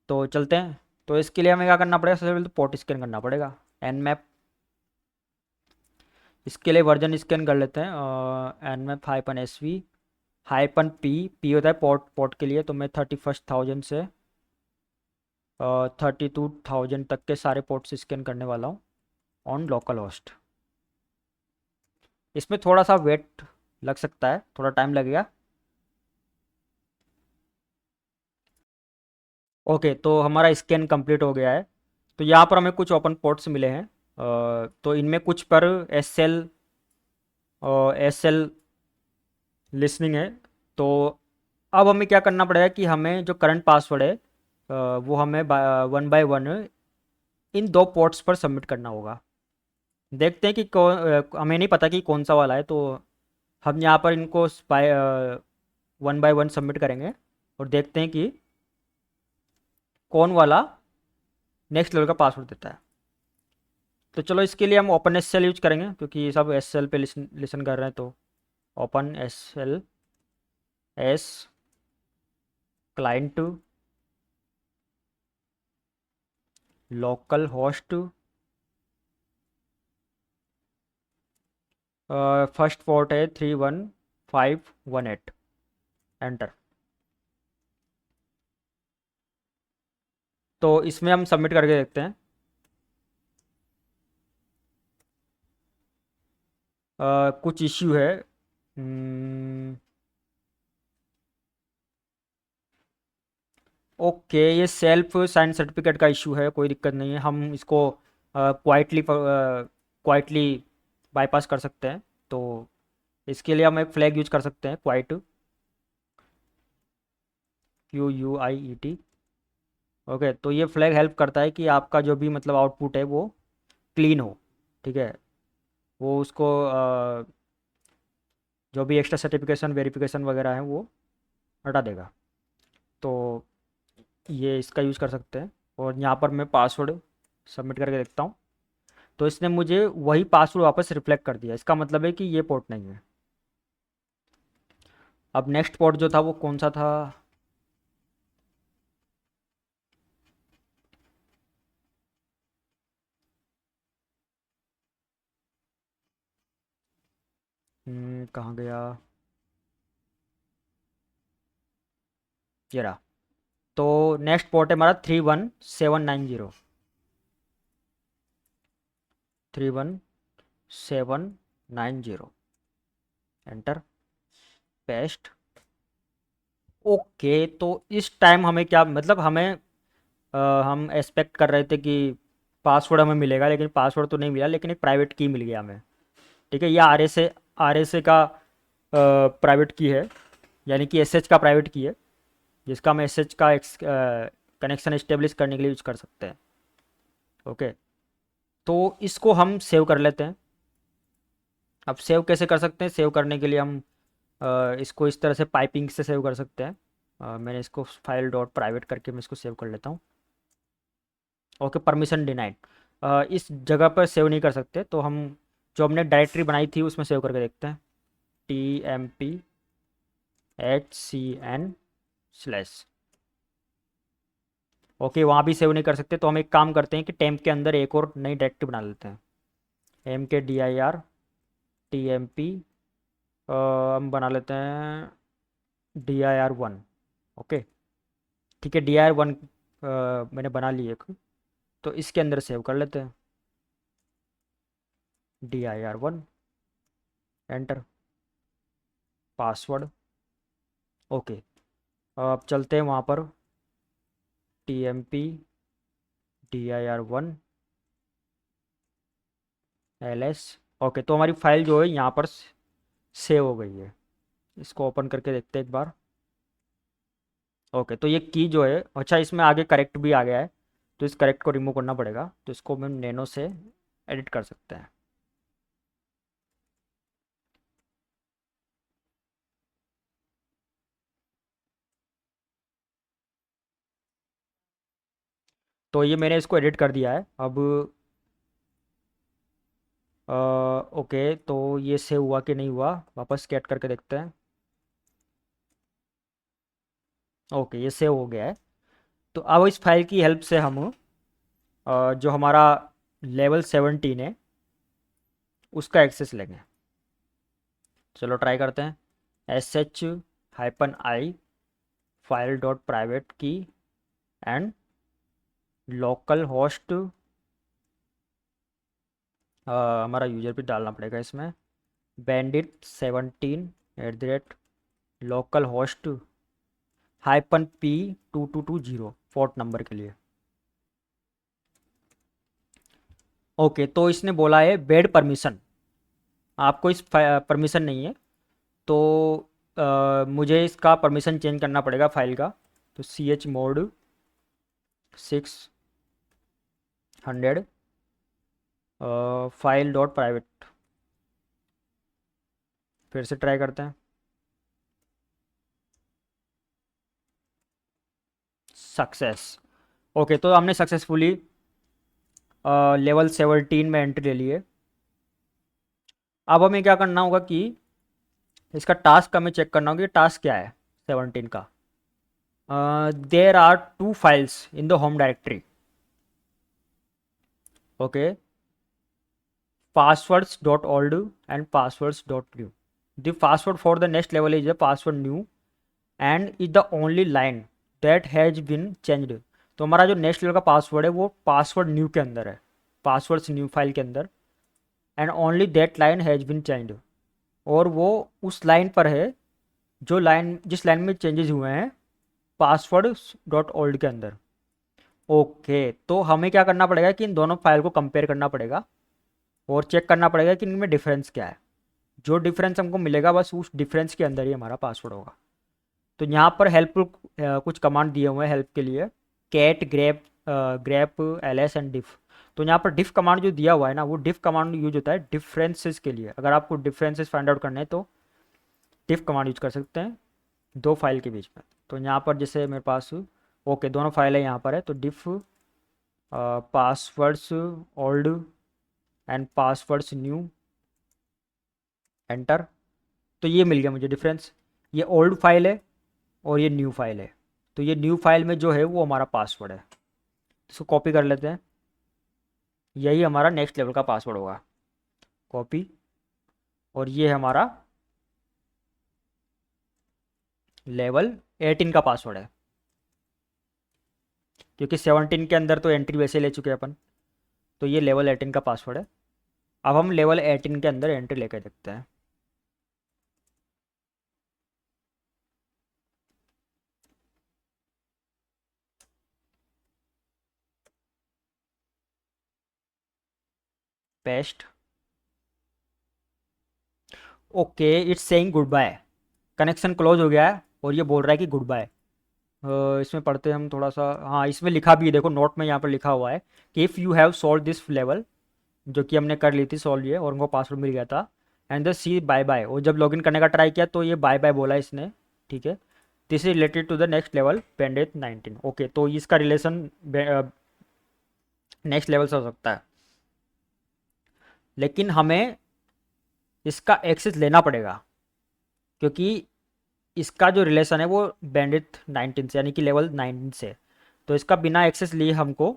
तो चलते हैं। तो इसके लिए हमें क्या करना पड़ेगा, सबसे पहले तो पोर्ट स्कैन करना पड़ेगा nmap। इसके लिए वर्जन स्कैन कर लेते हैं nmap -sv-p p होता है पोर्ट के लिए। तो मैं 31,000 से 32,000 तक के सारे पोर्ट्स स्कैन करने वाला हूँ ऑन लोकल होस्ट। इसमें थोड़ा सा वेट लग सकता है, थोड़ा टाइम लगेगा। ओके, तो हमारा स्कैन कंप्लीट हो गया है। तो यहाँ पर हमें कुछ ओपन पोर्ट्स मिले हैं। तो इनमें कुछ पर एस एल लिसनिंग है। तो अब हमें क्या करना पड़ेगा कि हमें जो करंट पासवर्ड है वो हमें वन बाय वन इन दो पोर्ट्स पर सबमिट करना होगा। देखते हैं कि हमें नहीं पता कि कौन सा वाला है, तो हम यहाँ पर इनको वन बाय वन सबमिट करेंगे और देखते हैं कि कौन वाला नेक्स्ट लेवल का पासवर्ड देता है। तो चलो इसके लिए हम ओपन एस यूज करेंगे क्योंकि ये सब एस पे लिसन कर रहे हैं। तो open S client local host first port है 31518, एंटर। तो इसमें हम सबमिट करके देखते हैं। कुछ इश्यू है। ओके, ये सेल्फ साइन सर्टिफिकेट का इशू है, कोई दिक्कत नहीं है, हम इसको क्वाइटली बाईपास कर सकते हैं। तो इसके लिए हम एक फ्लैग यूज कर सकते हैं, क्वाइट QUIET। ओके, तो ये फ्लैग हेल्प करता है कि आपका जो भी मतलब आउटपुट है वो क्लीन हो, ठीक है। वो उसको जो भी एक्स्ट्रा सर्टिफिकेशन वेरिफिकेशन वगैरह है वो हटा देगा। तो ये इसका यूज़ कर सकते हैं। और यहाँ पर मैं पासवर्ड सबमिट करके देखता हूँ। तो इसने मुझे वही पासवर्ड वापस रिफ्लेक्ट कर दिया, इसका मतलब है कि ये पोर्ट नहीं है। अब नेक्स्ट पोर्ट जो था वो कौन सा था, कहाँ गया, ये रहा। तो नेक्स्ट पोर्ट है हमारा 31790, 31790, एंटर, पेस्ट। ओके, तो इस टाइम हमें क्या मतलब हम एक्सपेक्ट कर रहे थे कि पासवर्ड हमें मिलेगा, लेकिन पासवर्ड तो नहीं मिला, लेकिन एक प्राइवेट की मिल गया हमें, ठीक है। ये आर एस ए का प्राइवेट की है, यानी कि एस एच का प्राइवेट की है, जिसका हम एस एच का कनेक्शन इस्टेब्लिश करने के लिए यूज कर सकते हैं। ओके, तो इसको हम सेव कर लेते हैं। अब सेव कैसे कर सकते हैं, सेव करने के लिए हम इसको इस तरह से पाइपिंग से सेव कर सकते हैं। मैंने इसको फाइल डॉट प्राइवेट करके मैं इसको सेव कर लेता हूँ। Okay, permission denied. इस जगह पर सेव नहीं कर सकते, तो हम जो हमने डायरेक्टरी बनाई थी उसमें सेव करके देखते हैं। TMP/HCN/। ओके, वहाँ भी सेव नहीं कर सकते, तो हम एक काम करते हैं कि टेम्प के अंदर एक और नई डायरेक्टरी बना लेते हैं। MKDIR TMP, हम बना लेते हैं DIR1। ओके, ठीक है, DIR1 मैंने बना ली एक, तो इसके अंदर सेव कर लेते हैं DIR1, एंटर, पासवर्ड। ओके, अब चलते हैं वहाँ पर, TMP/DIR1 LS। ओके, तो हमारी फाइल जो है यहाँ पर सेव हो गई है। इसको ओपन करके देखते हैं एक बार। ओके, तो ये की जो है, अच्छा इसमें आगे करेक्ट भी आ गया है, तो इस करेक्ट को रिमूव करना पड़ेगा, तो इसको हम नैनो से एडिट कर सकते हैं। तो ये मैंने इसको एडिट कर दिया है अब। ओके, तो ये सेव हुआ कि नहीं हुआ, वापस कैट करके देखते हैं। ओके, ये सेव हो गया है। तो अब इस फाइल की हेल्प से हम जो हमारा लेवल 17 है उसका एक्सेस लेंगे। चलो ट्राई करते हैं। SH-I फाइल डॉट प्राइवेट की एंड लोकल होस्ट, हमारा यूजर भी डालना पड़ेगा इसमें, bandit17 local host -P2220 port number के लिए। ओके, तो इसने बोला है बेड परमिशन, आपको इस परमिशन नहीं है, तो मुझे इसका परमिशन चेंज करना पड़ेगा फाइल का। तो chmod 600 फाइल डॉट प्राइवेट, फिर से ट्राई करते हैं। सक्सेस। ओके, तो हमने सक्सेसफुली लेवल 17 में एंट्री ले ली है। अब हमें क्या करना होगा कि इसका टास्क हमें चेक करना होगा कि टास्क क्या है 17 का। There are 2 files in the home directory. Okay, passwords.old and passwords.new. The password for the next level is a password new and is the only line that has been changed. तो हमारा जो next level का password है वो password new के अंदर है, passwords new file के अंदर, and only that line has been changed, और वो उस लाइन पर है जो लाइन जिस लाइन में चेंजेस हुए हैं पासवर्ड डॉट ओल्ड के अंदर। ओके, तो हमें क्या करना पड़ेगा कि इन दोनों फाइल को कंपेयर करना पड़ेगा और चेक करना पड़ेगा कि इनमें डिफरेंस क्या है। जो डिफरेंस हमको मिलेगा बस उस डिफरेंस के अंदर ही हमारा पासवर्ड होगा। तो यहाँ पर हेल्प कुछ कमांड दिए हुए हैं हेल्प के लिए, cat grep grep ls and diff. तो यहाँ पर डिफ कमांड जो दिया हुआ है ना, वो डिफ कमांड यूज होता है डिफरेंसेस के लिए। अगर आपको डिफरेंसेस फाइंड आउट करने हैं तो डिफ कमांड यूज कर सकते हैं दो फाइल के बीच में। तो यहाँ पर जैसे मेरे पास, ओके, दोनों फाइल है यहाँ पर है, तो diff passwords old and passwords new, enter. तो ये मिल गया मुझे डिफरेंस, ये ओल्ड फाइल है और ये न्यू फाइल है। तो ये न्यू फाइल में जो है वो हमारा पासवर्ड है, इसको कॉपी कर लेते हैं, यही हमारा नेक्स्ट लेवल का पासवर्ड होगा, कॉपी। और ये हमारा लेवल 18 का पासवर्ड है, क्योंकि 17 के अंदर तो एंट्री वैसे ले चुके हैं अपन, तो ये लेवल 18 का पासवर्ड है। अब हम लेवल 18 के अंदर एंट्री लेकर देखते हैं। Paste. Okay, it's saying goodbye, connection close हो गया है और ये बोल रहा है कि गुड बाय। इसमें पढ़ते हैं हम थोड़ा सा। हाँ, इसमें लिखा भी है, देखो नोट में यहाँ पर लिखा हुआ है कि if you have solve this level, जो कि हमने कर ली थी सॉल्व ये, और उनको पासवर्ड मिल गया था, and the see bye bye, और जब लॉगिन करने का ट्राई किया तो ये बाय बाय बोला इसने, ठीक है। This is related to the next level bandit 19। Okay, तो इसका रिलेशन नेक्स्ट लेवल से हो सकता है, लेकिन हमें इसका एक्सेस लेना पड़ेगा, क्योंकि इसका जो रिलेशन है वो बैंडविड्थ 19 से, यानी कि लेवल 19 से। तो इसका बिना एक्सेस लिए हमको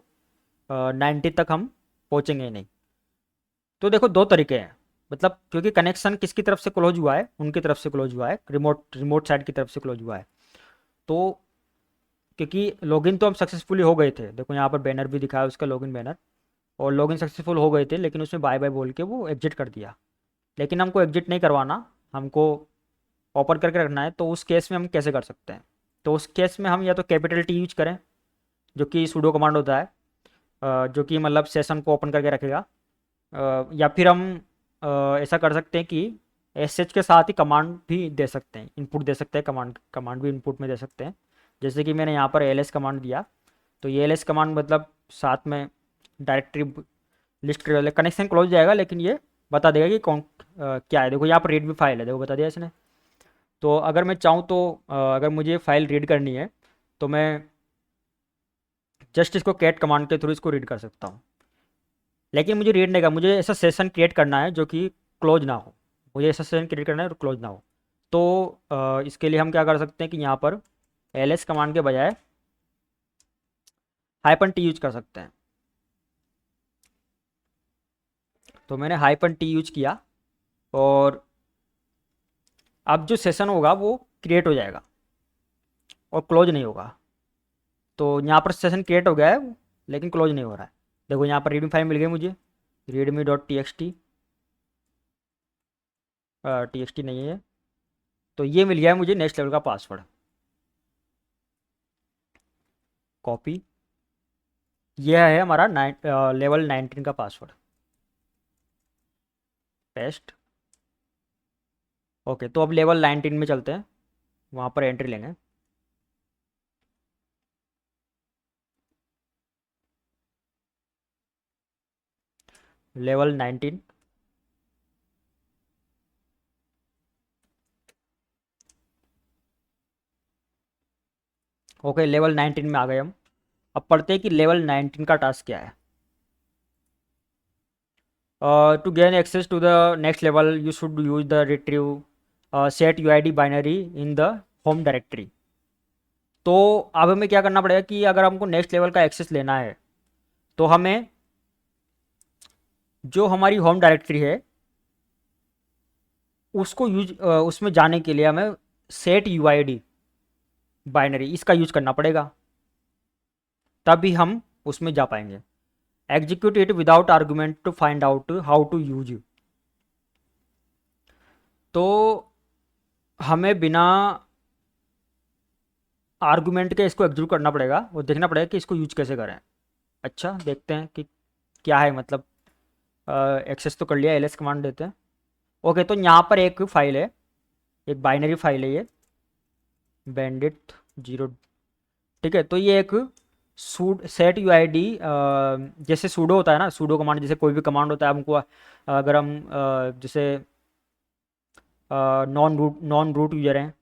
90 तक हम पहुंचेंगे ही नहीं। तो देखो दो तरीके हैं, मतलब क्योंकि कनेक्शन किसकी तरफ से क्लोज हुआ है, उनकी तरफ से क्लोज हुआ है, रिमोट रिमोट साइड की तरफ से क्लोज हुआ है। तो क्योंकि लॉगिन तो हम सक्सेसफुली हो गए थे, देखो यहाँ पर बैनर भी दिखा है उसका, लॉगिन बैनर, और लॉगिन सक्सेसफुल हो गए थे, लेकिन उसमें बाय बाय बोल के वो एग्जिट कर दिया। लेकिन हमको एग्जिट नहीं करवाना, हमको ओपन करके रखना है। तो उस केस में हम कैसे कर सकते हैं? तो उस केस में हम या तो कैपिटल टी यूज करें, जो कि सूडो कमांड होता है, जो कि मतलब सेशन को ओपन करके रखेगा। या फिर हम ऐसा कर सकते हैं कि एस एच के साथ ही कमांड भी दे सकते हैं, इनपुट दे सकते हैं, कमांड कमांड भी इनपुट में दे सकते हैं। जैसे कि मैंने यहाँ पर एल एस कमांड दिया, तो ये एल एस कमांड मतलब साथ में डायरेक्टरी लिस्ट कनेक्शन क्लोज जाएगा, लेकिन ये बता देगा कि कौन क्या है। देखो यहाँ पर रीड भी फाइल है, देखो बता दिया इसने। तो अगर मैं चाहूँ तो अगर मुझे फाइल रीड करनी है, तो मैं जस्ट इसको कैट कमांड के थ्रू इसको रीड कर सकता हूँ। लेकिन मुझे रीड नहीं करना, मुझे ऐसा सेशन क्रिएट करना है जो कि क्लोज ना हो, मुझे ऐसा सेशन क्रिएट करना है जो क्लोज ना हो। तो इसके लिए हम क्या कर सकते हैं कि यहाँ पर एल एस कमांड के बजाय हाइपन टी यूज कर सकते हैं। तो मैंने हाइपन टी यूज किया, और अब जो सेशन होगा वो क्रिएट हो जाएगा और क्लोज नहीं होगा। तो यहाँ पर सेशन क्रिएट हो गया है, लेकिन क्लोज नहीं हो रहा है। देखो यहाँ पर रीडमी फाइल मिल गई मुझे, readme dot T X T नहीं है। तो ये मिल गया है मुझे नेक्स्ट लेवल का पासवर्ड। कॉपी, यह है हमारा लेवल 19 का पासवर्ड। पेस्ट। ओके, तो अब लेवल 19 में चलते हैं, वहाँ पर एंट्री लेंगे। लेवल 19। ओके, लेवल 19 में आ गए हम। अब पढ़ते हैं कि लेवल 19 का टास्क क्या है। To gain access to the next level you should use the retrieve set U I D binary in the home directory. तो अब हमें क्या करना पड़ेगा कि अगर हमको नेक्स्ट लेवल का एक्सेस लेना है, तो हमें जो हमारी होम डायरेक्टरी है उसको उसमें जाने के लिए हमें set U I D binary इसका यूज करना पड़ेगा, तभी हम उसमें जा पाएंगे। Execute it without argument to find out how to use. तो हमें बिना आर्गुमेंट के इसको एग्जीक्यूट करना पड़ेगा और देखना पड़ेगा कि इसको यूज कैसे करें। अच्छा, देखते हैं कि क्या है, मतलब एक्सेस तो कर लिया, एल एस कमांड देते हैं। ओके, तो यहाँ पर एक फाइल है, एक बाइनरी फाइल है ये, बैंडिट 0। ठीक है, तो ये एक सूड सेट यू आई डी, जैसे सूडो होता है ना, सूडो कमांड जैसे कोई भी कमांड होता है हमको, अगर हम जैसे नॉन रूट यूजर हैं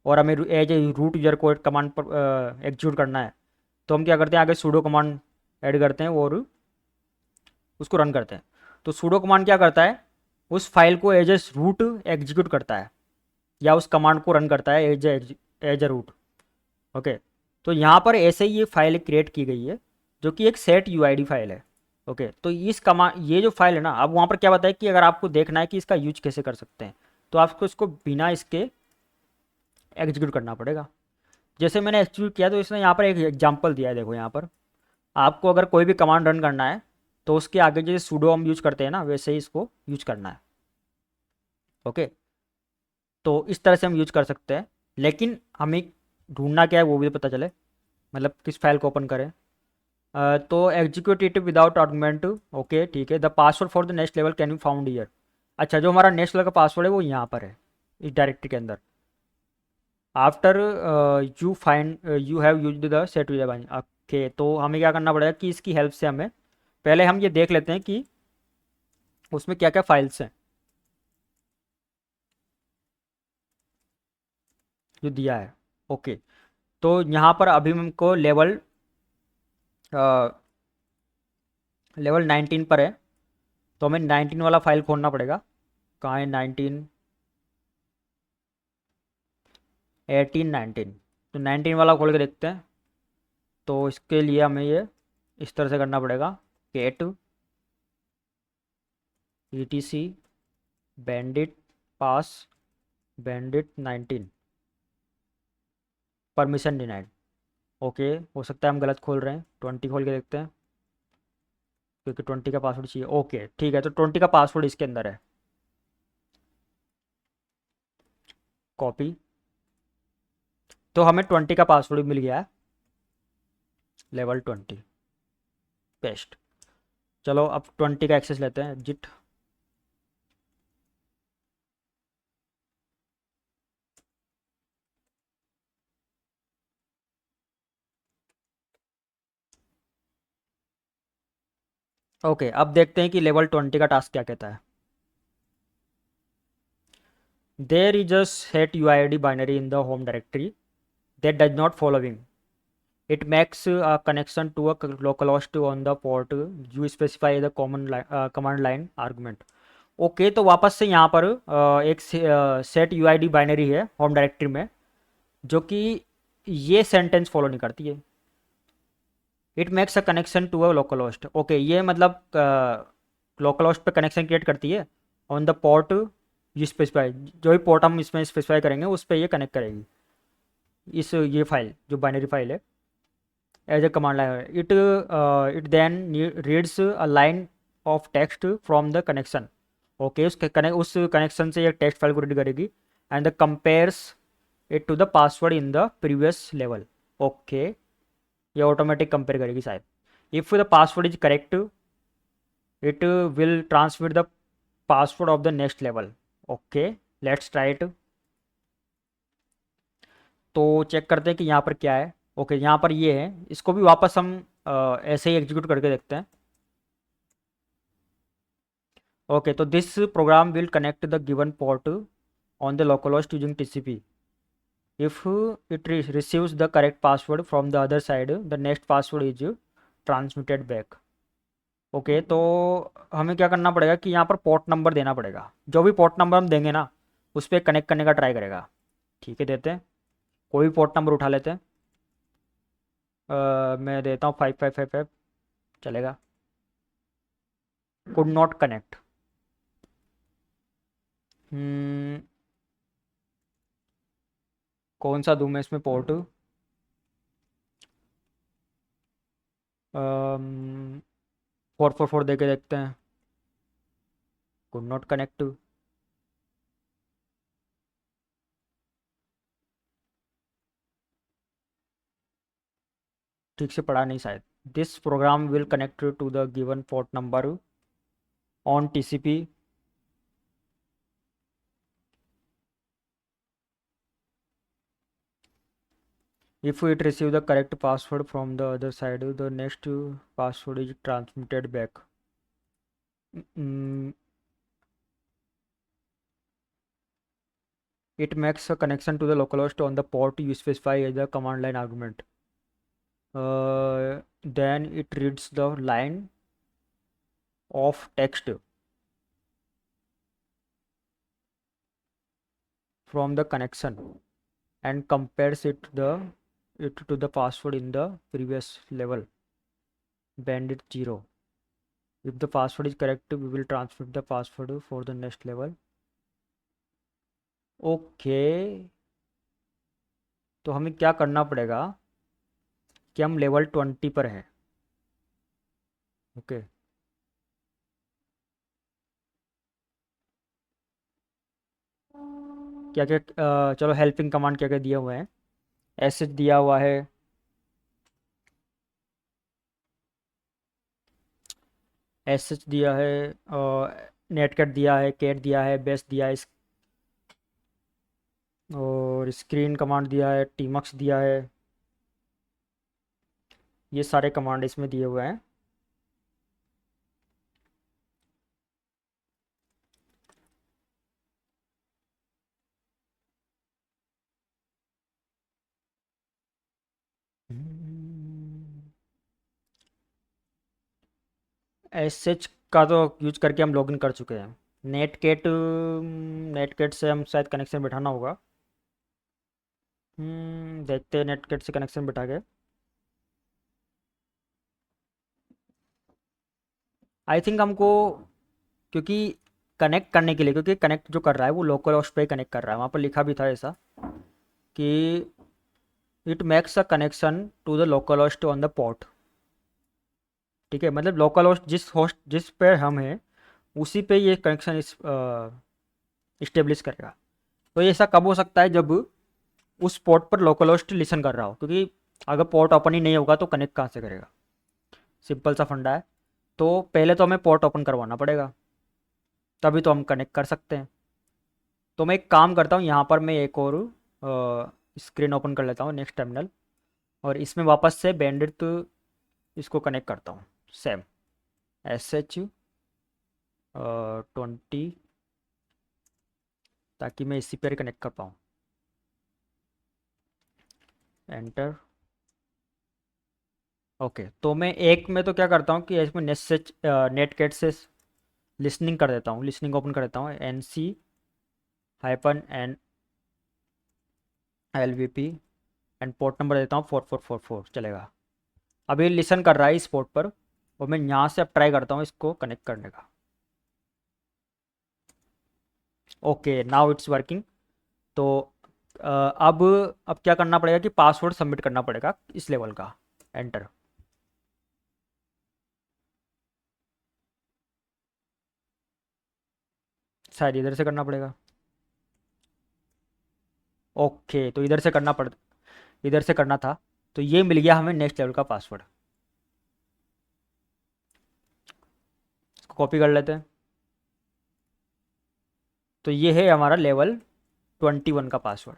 और हमें एज ए रूट यूजर को कमांड पर एग्जीक्यूट करना है, तो हम क्या करते हैं, आगे सूडो कमांड ऐड करते हैं और उसको रन करते हैं। तो सूडो कमांड क्या करता है, उस फाइल को एज ए रूट एग्जीक्यूट करता है, या उस कमांड को रन करता है एज ए रूट। ओके, तो यहाँ पर ऐसे ही ये फाइल क्रिएट की गई है, जो कि एक सेट यूआईडी फाइल है। ओके, तो इस कमांड, ये जो फाइल है ना, अब वहाँ पर क्या बताया कि अगर आपको देखना है कि इसका यूज कैसे कर सकते हैं, तो आपको इसको बिना इसके एग्जीक्यूट करना पड़ेगा। जैसे मैंने एग्जीक्यूट किया, तो इसने यहाँ पर एक एग्जाम्पल दिया है, देखो यहाँ पर आपको अगर कोई भी कमांड रन करना है, तो उसके आगे जैसे सूडो हम यूज करते हैं ना, वैसे ही इसको यूज करना है। ओके, तो इस तरह से हम यूज कर सकते हैं, लेकिन हमें ढूंढना क्या है वो भी पता चले, मतलब किस फाइल को ओपन करें। तो execute it without argument. Okay, ठीक है, the password for the next level can be found here. अच्छा, जो हमारा नेक्स्ट लेवल का पासवर्ड है वो यहाँ पर है, इस डायरेक्टरी के अंदर। After you find you have use the set with. Okay, तो हमें क्या करना पड़ेगा कि इसकी हेल्प से हमें पहले हम ये देख लेते हैं कि उसमें क्या क्या फाइल्स हैं जो दिया है। ओके, तो यहाँ पर अभी हमको लेवल लेवल 19 पर है, तो हमें 19 वाला फाइल खोलना पड़ेगा। कहाँ है 19? 18 19। तो 19 वाला खोल के देखते हैं। तो इसके लिए हमें ये इस तरह से करना पड़ेगा, केट etc bandit पास bandit 19 परमिशन डिनाइड। ओके, हो सकता है हम गलत खोल रहे हैं, 20 खोल के देखते हैं, क्योंकि 20 का पासवर्ड चाहिए। ओके ठीक है, तो 20 का पासवर्ड इसके अंदर है। कॉपी। तो हमें 20 का पासवर्ड मिल गया है, लेवल 20। पेस्ट। चलो अब 20 का एक्सेस लेते हैं, जिट। ओके, अब देखते हैं कि लेवल 20 का टास्क क्या कहता है। There is a set UID binary in the home directory that does not following. It makes a connection to a localhost on the port. You specify the command line argument. ओके, तो वापस से यहाँ पर एक सेट यूआईडी बाइनरी है home directory में, जो कि ये सेंटेंस फॉलो नहीं करती है। It makes a connection to a local host. Okay, ये मतलब लोकल होस्ट पे कनेक्शन क्रिएट करती है on the port you specify. जो भी पोर्ट हम इसमें स्पेसिफाई करेंगे उस पर ये कनेक्ट करेगी, इस ये फाइल जो बाइनरी फाइल है, as a command line. It then reads a line of text from the connection. Okay, उस कनेक्शन से ये टेक्स्ट फाइल को रीड करेगी and the compares it to the password in the previous level. Okay, ये automatic compare करेगी शायद। If the password is correct it will transmit the password of the next level. Okay, let's try it. तो check करते हैं कि यहाँ पर क्या है। ओके, यहाँ पर ये है, इसको भी वापस हम ऐसे ही एग्जीक्यूट करके देखते हैं। ओके, तो this program will connect the given port on the localhost using TCP. If it receives the correct password from the other side the next password is transmitted back. Okay, तो हमें क्या करना पड़ेगा कि यहाँ पर पोर्ट नंबर देना पड़ेगा। जो भी पोर्ट नंबर हम देंगे ना, उस पर कनेक्ट करने का ट्राई करेगा। ठीक है, देते हैं। कोई भी पोर्ट नंबर उठा लेते हैं। मैं देता हूँ 5555, चलेगा। Could not connect. कौन सा दूँ मैं इसमें पोर्ट? 444 दे के देखते हैं। Could not connect. ठीक से पढ़ा नहीं शायद। This program will connect to the given port number on TCP. If it receive the correct password from the other side, the next password is transmitted back. Mm, it makes a connection to the localhost on the port you specify as the command line argument. Then it reads the line of text from the connection and compares it to the password in the previous level, bandit 0. If the password is correct, we will transmit the password for the next level. Okay, तो हमें क्या करना पड़ेगा कि हम level 20 पर हैं। Okay, क्या क्या चलो हेल्पिंग कमांड क्या क्या दिए हुए हैं। एसएच दिया हुआ है, एसएच दिया है, नेटकट दिया है, कैट दिया है, बेस दिया है, और स्क्रीन कमांड दिया है, टीमक्स दिया है। ये सारे कमांड इसमें दिए हुए हैं। एसएच का तो यूज करके हम लॉगिन कर चुके हैं। नेटकेट से हम शायद कनेक्शन बिठाना होगा। देखते हैं नेटकेट से कनेक्शन बिठा के। आई थिंक हमको, क्योंकि कनेक्ट करने के लिए, क्योंकि कनेक्ट जो कर रहा है वो लोकल होस्ट पे कनेक्ट कर रहा है, वहाँ पर लिखा भी था ऐसा कि it makes a connection to the local host on the port. ठीक है, मतलब लोकल होस्ट जिस पे हम हैं उसी पे ये कनेक्शन इस्टेब्लिश करेगा। तो ये ऐसा कब हो सकता है, जब उस पोर्ट पर लोकल होस्ट लिसन कर रहा हो, क्योंकि अगर पोर्ट ओपन ही नहीं होगा तो कनेक्ट कहाँ से करेगा। सिंपल सा फंडा है। तो पहले तो हमें पोर्ट ओपन करवाना पड़ेगा, तभी तो हम कनेक्ट कर सकते हैं। तो मैं एक काम करता हूँ, यहाँ पर मैं एक और स्क्रीन ओपन कर लेता हूँ, नेक्स्ट टर्मिनल, और इसमें वापस से बैंडविड्थ इसको कनेक्ट करता हूँ सेम SH 20, ताकि मैं इसी पर कनेक्ट कर पाऊँ। एंटर। ओके, तो मैं एक में तो क्या करता हूँ कि इसमें नेटकेट से लिसनिंग कर देता हूँ, लिसनिंग ओपन कर देता हूँ, NC-LVP एंड पोर्ट नंबर देता हूँ 4444, चलेगा। अभी लिसन कर रहा है इस पोर्ट पर, और मैं यहाँ से अब ट्राई करता हूँ इसको कनेक्ट करने का। Okay, now it's working. तो अब क्या करना पड़ेगा कि पासवर्ड सबमिट करना पड़ेगा इस लेवल का। एंटर। शायद इधर से करना पड़ेगा। ओके, तो इधर से करना था। तो ये मिल गया हमें नेक्स्ट लेवल का पासवर्ड। इसको कॉपी कर लेते हैं। तो ये है हमारा लेवल 21 का पासवर्ड।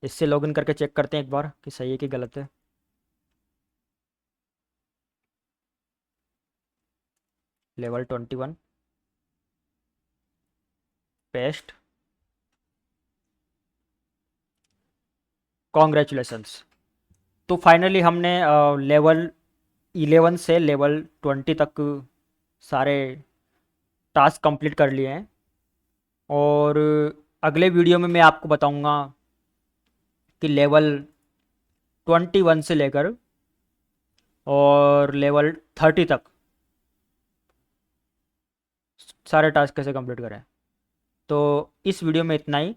इससे लॉगिन करके चेक करते हैं एक बार कि सही है कि गलत है। Level 21 paste. कॉन्ग्रेचुलेसन्स। तो फाइनली हमने लेवल 11 से लेवल 20 तक सारे टास्क कंप्लीट कर लिए हैं। और अगले वीडियो में मैं आपको बताऊंगा कि लेवल 21 से लेकर और लेवल 30 तक सारे टास्क कैसे कंप्लीट करें। तो इस वीडियो में इतना ही।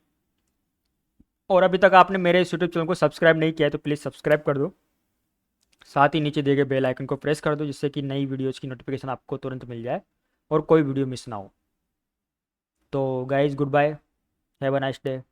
और अभी तक आपने मेरे इस यूट्यूब चैनल को सब्सक्राइब नहीं किया है तो प्लीज़ सब्सक्राइब कर दो। साथ ही नीचे दिए गए बेल आइकन को प्रेस कर दो, जिससे कि नई वीडियोज़ की नोटिफिकेशन आपको तुरंत मिल जाए और कोई वीडियो मिस ना हो। तो guys, goodbye, have a nice day.